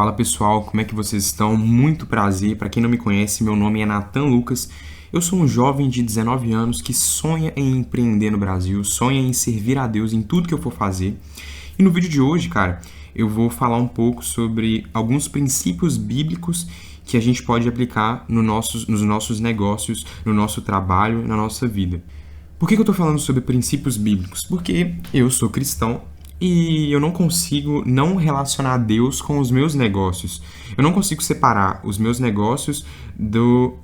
Fala pessoal, como é que vocês estão? Muito prazer. Para quem não me conhece, meu nome é Nathan Lucas. Eu sou um jovem de 19 anos que sonha em empreender no Brasil, sonha em servir a Deus em tudo que eu for fazer. E no vídeo de hoje, cara, eu vou falar um pouco sobre alguns princípios bíblicos que a gente pode aplicar nos nossos negócios, no nosso trabalho, na nossa vida. Por que eu estou falando sobre princípios bíblicos? Porque eu sou cristão e eu não consigo não relacionar Deus com os meus negócios. Eu não consigo separar os meus negócios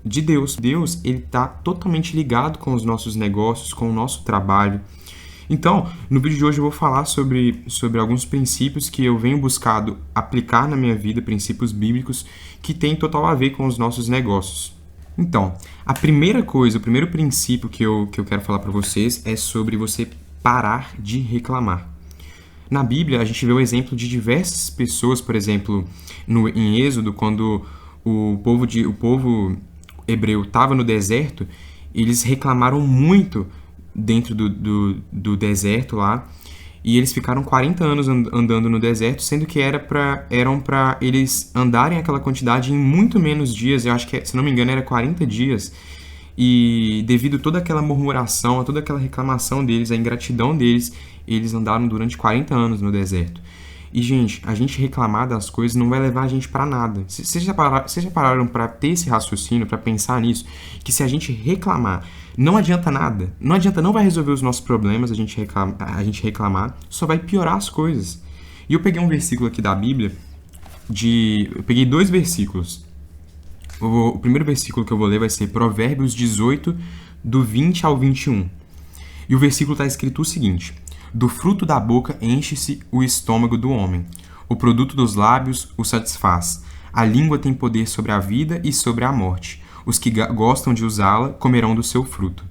de Deus. Deus, ele está totalmente ligado com os nossos negócios, com o nosso trabalho. Então, no vídeo de hoje eu vou falar sobre alguns princípios que eu venho buscando aplicar na minha vida, princípios bíblicos que têm total a ver com os nossos negócios. Então, a primeira coisa, o primeiro princípio que eu quero falar para vocês é sobre você parar de reclamar. Na Bíblia, a gente vê o exemplo de diversas pessoas, por exemplo, em Êxodo, quando o povo hebreu estava no deserto, eles reclamaram muito dentro do deserto lá, e eles ficaram 40 anos andando no deserto, sendo que eram para eles andarem aquela quantidade em muito menos dias. Eu acho que, se não me engano, era 40 dias. E devido a toda aquela murmuração, a toda aquela reclamação deles, a ingratidão deles, eles andaram durante 40 anos no deserto. E, gente, a gente reclamar das coisas não vai levar a gente para nada. Vocês já pararam para ter esse raciocínio, para pensar nisso? Que se a gente reclamar, não adianta nada. Não vai resolver os nossos problemas a gente reclamar, só vai piorar as coisas. E eu peguei um versículo aqui da Bíblia, eu peguei 2 versículos. O primeiro versículo que eu vou ler vai ser Provérbios 18, do 20 ao 21. E o versículo está escrito o seguinte: do fruto da boca enche-se o estômago do homem. O produto dos lábios o satisfaz. A língua tem poder sobre a vida e sobre a morte. Os que gostam de usá-la comerão do seu fruto.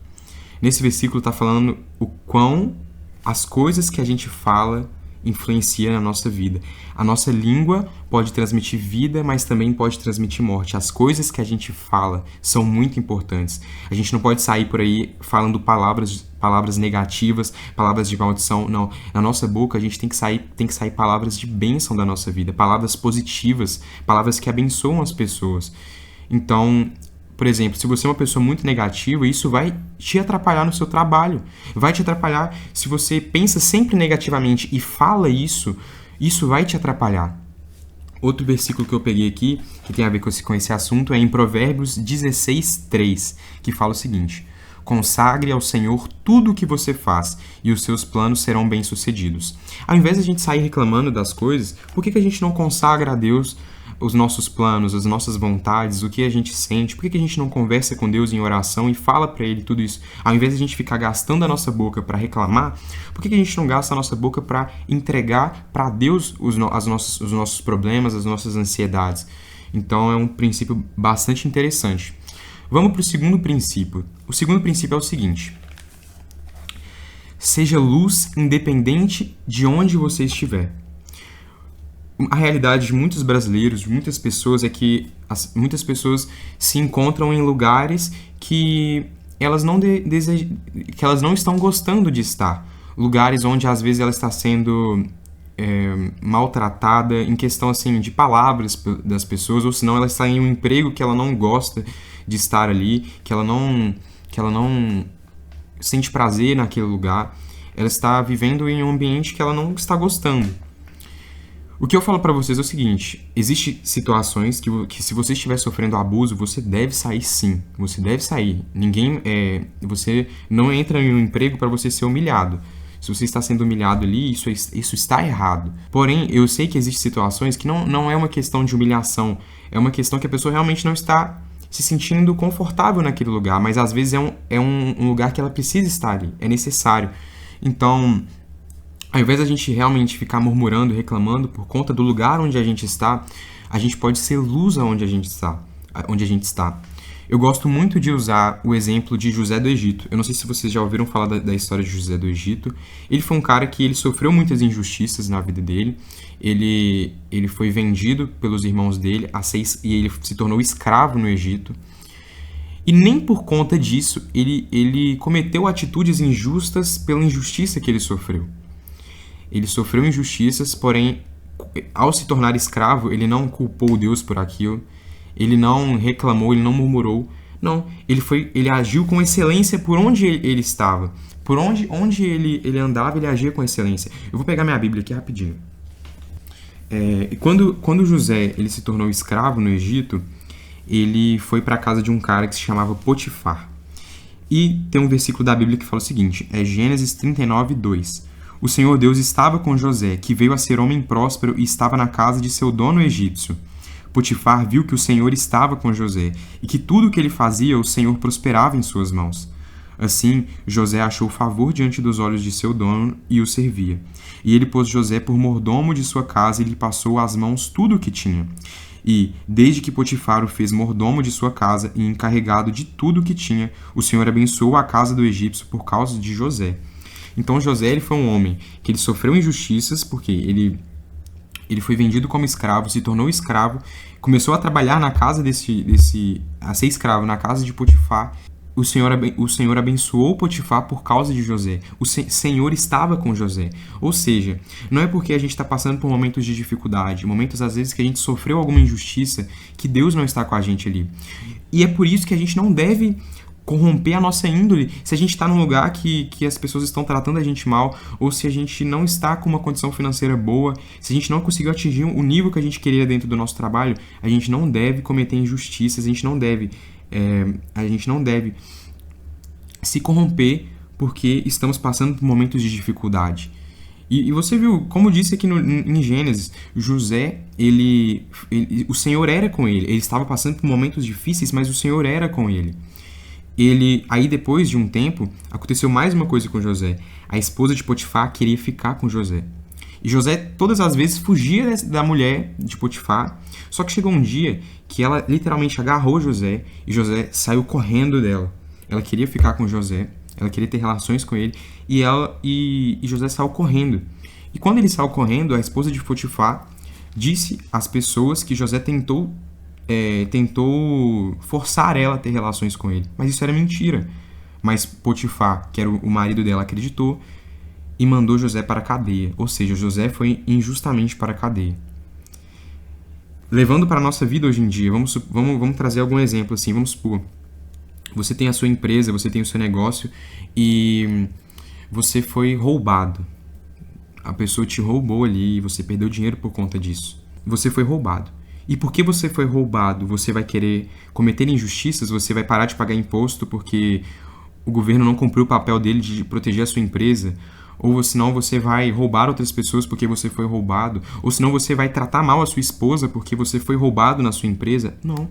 Nesse versículo está falando o quão as coisas que a gente fala influenciam na nossa vida. A nossa língua pode transmitir vida, mas também pode transmitir morte. As coisas que a gente fala são muito importantes. A gente não pode sair por aí falando palavras negativas, palavras de maldição. Não. Na nossa boca a gente tem que sair palavras de bênção da nossa vida, palavras positivas, palavras que abençoam as pessoas. Então, por exemplo, se você é uma pessoa muito negativa, isso vai te atrapalhar no seu trabalho. Vai te atrapalhar se você pensa sempre negativamente e fala isso vai te atrapalhar. Outro versículo que eu peguei aqui, que tem a ver com esse assunto, é em Provérbios 16, 3, que fala o seguinte: consagre ao Senhor tudo o que você faz, e os seus planos serão bem-sucedidos. Ao invés de a gente sair reclamando das coisas, por que a gente não consagra a Deus os nossos planos, as nossas vontades, o que a gente sente? Por que a gente não conversa com Deus em oração e fala para Ele tudo isso? Ao invés de a gente ficar gastando a nossa boca para reclamar, por que a gente não gasta a nossa boca para entregar para Deus os nossos problemas, as nossas ansiedades? Então é um princípio bastante interessante. Vamos para o segundo princípio. O segundo princípio é o seguinte: seja luz independente de onde você estiver. A realidade de muitos brasileiros, de muitas pessoas, é que muitas pessoas se encontram em lugares que elas não estão gostando de estar. Lugares onde às vezes ela está sendo maltratada em questão assim, de palavras das pessoas, ou senão ela está em um emprego que ela não gosta de estar ali, que ela não sente prazer naquele lugar. Ela está vivendo em um ambiente que ela não está gostando. O que eu falo pra vocês é o seguinte: existem situações que se você estiver sofrendo abuso, você deve sair sim. Você deve sair. Você não entra em um emprego para você ser humilhado. Se você está sendo humilhado ali, isso está errado. Porém, eu sei que existem situações que não é uma questão de humilhação. É uma questão que a pessoa realmente não está se sentindo confortável naquele lugar. Mas às vezes é um lugar que ela precisa estar ali. É necessário. Então, ao invés da gente realmente ficar murmurando, reclamando por conta do lugar onde a gente está, a gente pode ser luz onde a gente está. Eu gosto muito de usar o exemplo de José do Egito. Eu não sei se vocês já ouviram falar da história de José do Egito. Ele foi um cara que ele sofreu muitas injustiças na vida dele. Ele foi vendido pelos irmãos dele e ele se tornou escravo no Egito. E nem por conta disso ele cometeu atitudes injustas pela injustiça que ele sofreu. Ele sofreu injustiças, porém, ao se tornar escravo, ele não culpou Deus por aquilo, ele não reclamou, ele não murmurou. Não, ele agiu com excelência por onde ele estava. Por onde ele andava, ele agia com excelência. Eu vou pegar minha Bíblia aqui rapidinho. E quando José ele se tornou escravo no Egito, ele foi para a casa de um cara que se chamava Potifar. E tem um versículo da Bíblia que fala o seguinte, é Gênesis 39, 2. O Senhor Deus estava com José, que veio a ser homem próspero e estava na casa de seu dono egípcio. Potifar viu que o Senhor estava com José e que tudo o que ele fazia, o Senhor prosperava em suas mãos. Assim, José achou favor diante dos olhos de seu dono e o servia. E ele pôs José por mordomo de sua casa e lhe passou às mãos tudo o que tinha. E, desde que Potifar o fez mordomo de sua casa e encarregado de tudo o que tinha, o Senhor abençoou a casa do egípcio por causa de José. Então José ele foi um homem que ele sofreu injustiças, porque ele foi vendido como escravo, se tornou escravo, começou a trabalhar na casa a ser escravo na casa de Potifar. O Senhor abençoou Potifar por causa de José. O Senhor estava com José. Ou seja, não é porque a gente está passando por momentos de dificuldade, momentos às vezes que a gente sofreu alguma injustiça, que Deus não está com a gente ali. E é por isso que a gente não deve corromper a nossa índole se a gente está num lugar que as pessoas estão tratando a gente mal, ou se a gente não está com uma condição financeira boa, se a gente não conseguiu atingir o nível que a gente queria dentro do nosso trabalho, a gente não deve cometer injustiças, a gente não deve se corromper porque estamos passando por momentos de dificuldade. E você viu, como disse aqui em Gênesis, José, o Senhor era com ele. Ele estava passando por momentos difíceis, mas o Senhor era com ele. Aí depois de um tempo, aconteceu mais uma coisa com José. A esposa de Potifar queria ficar com José. E José todas as vezes fugia da mulher de Potifar. Só que chegou um dia que ela literalmente agarrou José e José saiu correndo dela. Ela queria ficar com José, ela queria ter relações com ele e José saiu correndo. E quando ele saiu correndo, a esposa de Potifar disse às pessoas que José tentou forçar ela a ter relações com ele. Mas isso era mentira. Mas Potifar, que era o marido dela, acreditou e mandou José para a cadeia. Ou seja, José foi injustamente para a cadeia. Levando para a nossa vida hoje em dia, vamos trazer algum exemplo assim. Vamos supor, você tem a sua empresa, você tem o seu negócio e você foi roubado. A pessoa te roubou ali e você perdeu dinheiro por conta disso. Você foi roubado. E porque você foi roubado, você vai querer cometer injustiças, você vai parar de pagar imposto porque o governo não cumpriu o papel dele de proteger a sua empresa, ou senão você vai roubar outras pessoas porque você foi roubado, ou senão você vai tratar mal a sua esposa porque você foi roubado na sua empresa. Não.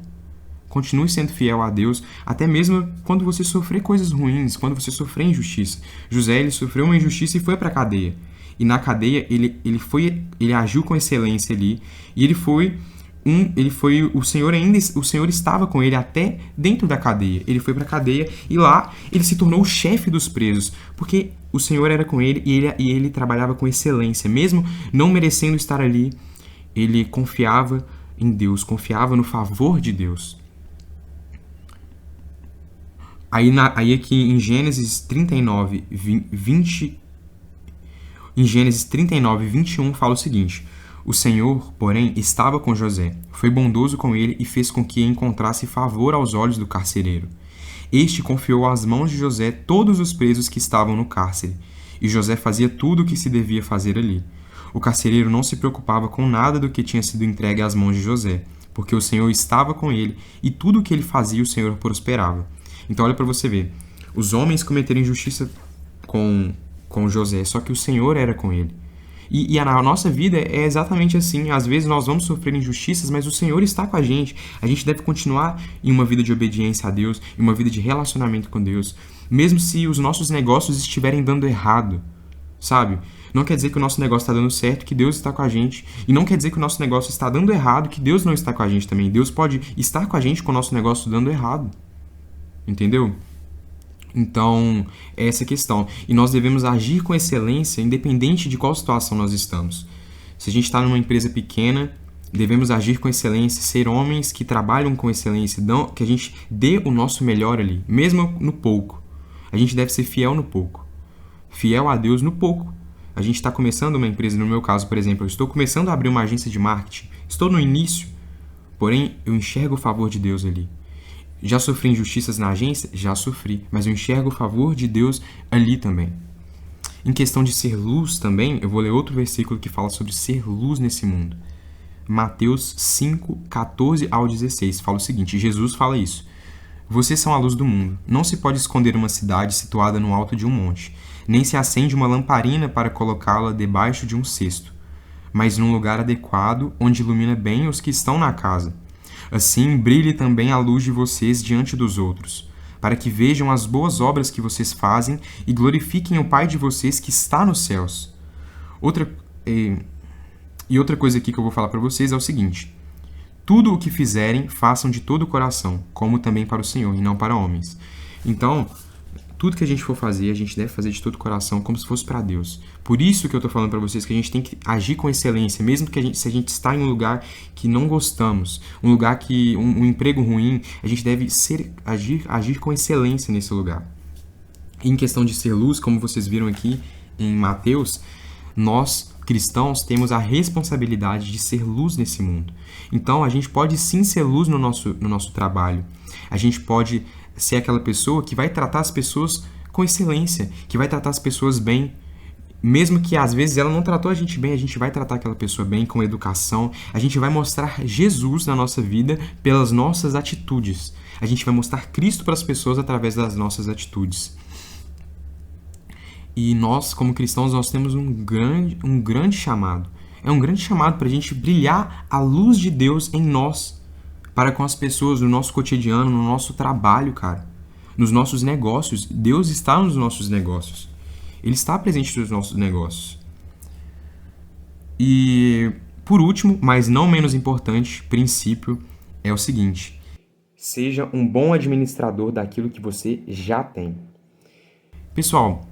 Continue sendo fiel a Deus, até mesmo quando você sofrer coisas ruins, quando você sofrer injustiça. José, ele sofreu uma injustiça e foi para a cadeia. E na cadeia, ele agiu com excelência ali, e o Senhor estava com ele até dentro da cadeia. Ele foi para a cadeia e lá ele se tornou o chefe dos presos, porque o Senhor era com ele e ele trabalhava com excelência. Mesmo não merecendo estar ali, ele confiava em Deus, confiava no favor de Deus. Aí aqui em Gênesis 39, 21 fala o seguinte: o Senhor, porém, estava com José, foi bondoso com ele e fez com que encontrasse favor aos olhos do carcereiro. Este confiou às mãos de José todos os presos que estavam no cárcere, e José fazia tudo o que se devia fazer ali. O carcereiro não se preocupava com nada do que tinha sido entregue às mãos de José, porque o Senhor estava com ele e tudo o que ele fazia o Senhor prosperava. Então olha para você ver, os homens cometeram injustiça com José, só que o Senhor era com ele. E a nossa vida é exatamente assim. Às vezes nós vamos sofrer injustiças, mas o Senhor está com a gente. A gente deve continuar em uma vida de obediência a Deus, em uma vida de relacionamento com Deus, mesmo se os nossos negócios estiverem dando errado, sabe? Não quer dizer que o nosso negócio está dando certo, que Deus está com a gente. E não quer dizer que o nosso negócio está dando errado, que Deus não está com a gente também. Deus pode estar com a gente com o nosso negócio dando errado. Entendeu? Então, é essa questão. E nós devemos agir com excelência, independente de qual situação nós estamos. Se a gente está numa empresa pequena, devemos agir com excelência, ser homens que trabalham com excelência, que a gente dê o nosso melhor ali, mesmo no pouco. A gente deve ser fiel no pouco. Fiel a Deus no pouco. A gente está começando uma empresa, no meu caso, por exemplo, eu estou começando a abrir uma agência de marketing. Estou no início, porém eu enxergo o favor de Deus ali. Já sofri injustiças na agência? Já sofri, mas eu enxergo o favor de Deus ali também. Em questão de ser luz também, eu vou ler outro versículo que fala sobre ser luz nesse mundo. Mateus 5, 14 ao 16, fala o seguinte, Jesus fala isso. Vocês são a luz do mundo. Não se pode esconder uma cidade situada no alto de um monte, nem se acende uma lamparina para colocá-la debaixo de um cesto, mas num lugar adequado, onde ilumina bem os que estão na casa. Assim, brilhe também a luz de vocês diante dos outros, para que vejam as boas obras que vocês fazem e glorifiquem o Pai de vocês que está nos céus. Outra coisa aqui que eu vou falar para vocês é o seguinte: tudo o que fizerem, façam de todo o coração, como também para o Senhor, e não para homens. Então, tudo que a gente for fazer, a gente deve fazer de todo o coração, como se fosse para Deus. Por isso que eu estou falando para vocês que a gente tem que agir com excelência, mesmo que se a gente está em um lugar que não gostamos, um lugar que um emprego ruim, a gente deve agir com excelência nesse lugar. E em questão de ser luz, como vocês viram aqui em Mateus, nós cristãos temos a responsabilidade de ser luz nesse mundo. Então, a gente pode sim ser luz no nosso trabalho. A gente pode ser aquela pessoa que vai tratar as pessoas com excelência, que vai tratar as pessoas bem. Mesmo que às vezes ela não tratou a gente bem, a gente vai tratar aquela pessoa bem, com educação. A gente vai mostrar Jesus na nossa vida pelas nossas atitudes. A gente vai mostrar Cristo para as pessoas através das nossas atitudes. E nós, como cristãos, nós temos um grande chamado. É um grande chamado para a gente brilhar a luz de Deus em nós, para com as pessoas, no nosso cotidiano, no nosso trabalho, cara. Nos nossos negócios. Deus está nos nossos negócios. Ele está presente nos nossos negócios. E, por último, mas não menos importante, princípio, é o seguinte: seja um bom administrador daquilo que você já tem. Pessoal,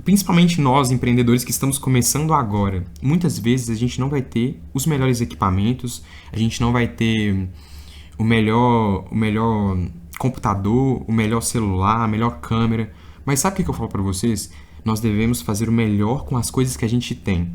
principalmente nós, empreendedores que estamos começando agora, muitas vezes a gente não vai ter os melhores equipamentos, a gente não vai ter o melhor computador, o melhor celular, a melhor câmera. Mas sabe o que eu falo para vocês? Nós devemos fazer o melhor com as coisas que a gente tem.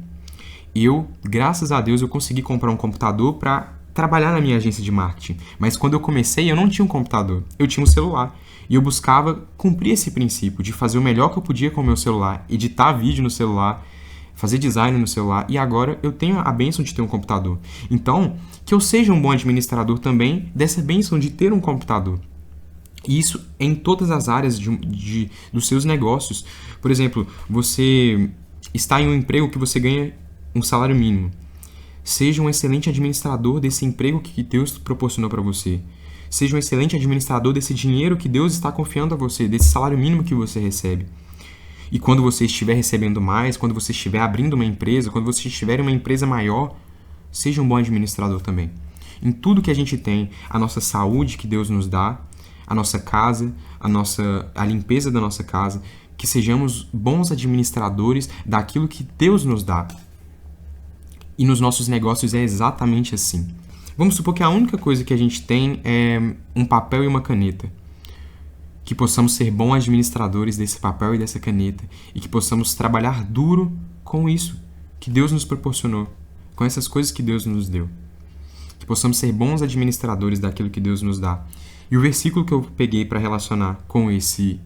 Eu, graças a Deus, eu consegui comprar um computador para trabalhar na minha agência de marketing. Mas quando eu comecei, eu não tinha um computador, eu tinha um celular. E eu buscava cumprir esse princípio de fazer o melhor que eu podia com o meu celular, editar vídeo no celular, fazer design no celular, e agora eu tenho a bênção de ter um computador. Então, que eu seja um bom administrador também dessa bênção de ter um computador. E isso em todas as áreas dos seus negócios. Por exemplo, você está em um emprego que você ganha um salário mínimo. Seja um excelente administrador desse emprego que Deus proporcionou para você. Seja um excelente administrador desse dinheiro que Deus está confiando a você, desse salário mínimo que você recebe. E quando você estiver recebendo mais, quando você estiver abrindo uma empresa, quando você estiver em uma empresa maior, seja um bom administrador também. Em tudo que a gente tem, a nossa saúde que Deus nos dá, a nossa casa, a limpeza da nossa casa, que sejamos bons administradores daquilo que Deus nos dá. E nos nossos negócios é exatamente assim. Vamos supor que a única coisa que a gente tem é um papel e uma caneta. Que possamos ser bons administradores desse papel e dessa caneta. E que possamos trabalhar duro com isso que Deus nos proporcionou. Com essas coisas que Deus nos deu. Que possamos ser bons administradores daquilo que Deus nos dá. E o versículo que eu peguei para relacionar com esse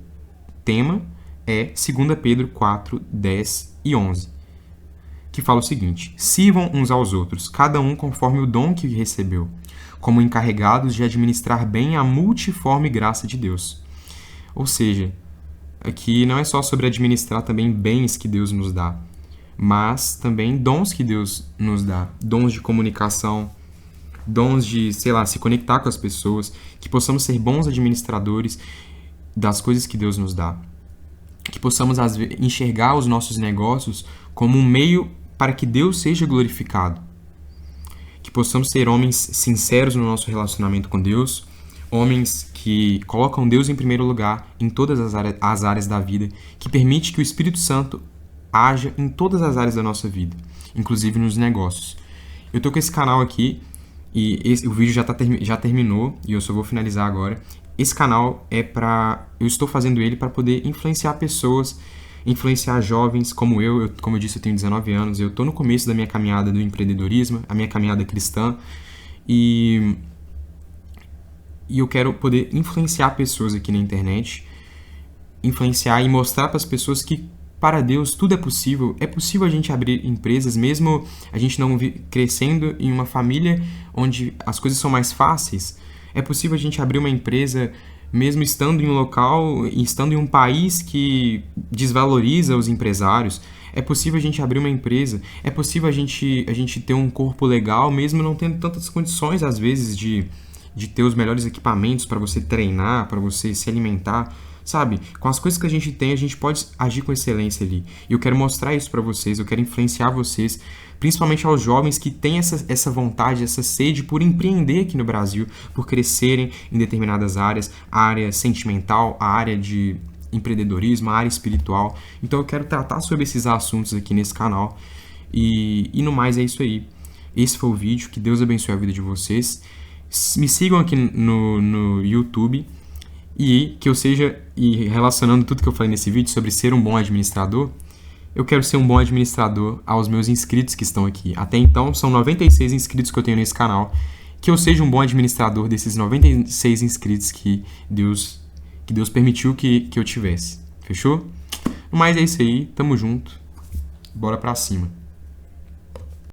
tema é 2 Pedro 4, 10 e 11. Que fala o seguinte: sirvam uns aos outros, cada um conforme o dom que recebeu, como encarregados de administrar bem a multiforme graça de Deus. Ou seja, aqui não é só sobre administrar também bens que Deus nos dá, mas também dons que Deus nos dá, dons de comunicação, dons de, se conectar com as pessoas, que possamos ser bons administradores das coisas que Deus nos dá. Que possamos enxergar os nossos negócios como um meio para que Deus seja glorificado. Que possamos ser homens sinceros no nosso relacionamento com Deus, homens que colocam Deus em primeiro lugar em todas as áreas da vida, que permite que o Espírito Santo haja em todas as áreas da nossa vida, inclusive nos negócios. Eu tô com esse canal aqui e o vídeo já terminou e eu só vou finalizar agora. Esse canal eu estou fazendo ele para poder influenciar pessoas influenciar jovens como como eu disse, eu tenho 19 anos, eu tô no começo da minha caminhada do empreendedorismo, a minha caminhada cristã, e, e eu quero poder influenciar pessoas aqui na internet, influenciar e mostrar para as pessoas que para Deus tudo é possível a gente abrir empresas, mesmo a gente não crescendo em uma família onde as coisas são mais fáceis, é possível a gente abrir uma empresa mesmo estando em um local, estando em um país que desvaloriza os empresários. É possível a gente abrir uma empresa, é possível a gente ter um corpo legal, mesmo não tendo tantas condições, às vezes, de ter os melhores equipamentos para você treinar, para você se alimentar, sabe? Com as coisas que a gente tem, a gente pode agir com excelência ali. E eu quero mostrar isso para vocês, eu quero influenciar vocês, principalmente aos jovens que têm essa vontade, essa sede por empreender aqui no Brasil, por crescerem em determinadas áreas, a área sentimental, a área de empreendedorismo, a área espiritual. Então eu quero tratar sobre esses assuntos aqui nesse canal. E no mais é isso aí. Esse foi o vídeo, que Deus abençoe a vida de vocês. Me sigam aqui no YouTube e que eu seja, e relacionando tudo que eu falei nesse vídeo sobre ser um bom administrador, eu quero ser um bom administrador aos meus inscritos que estão aqui. Até então, são 96 inscritos que eu tenho nesse canal. Que eu seja um bom administrador desses 96 inscritos que Deus permitiu que eu tivesse. Fechou? Mas é isso aí, tamo junto. Bora pra cima.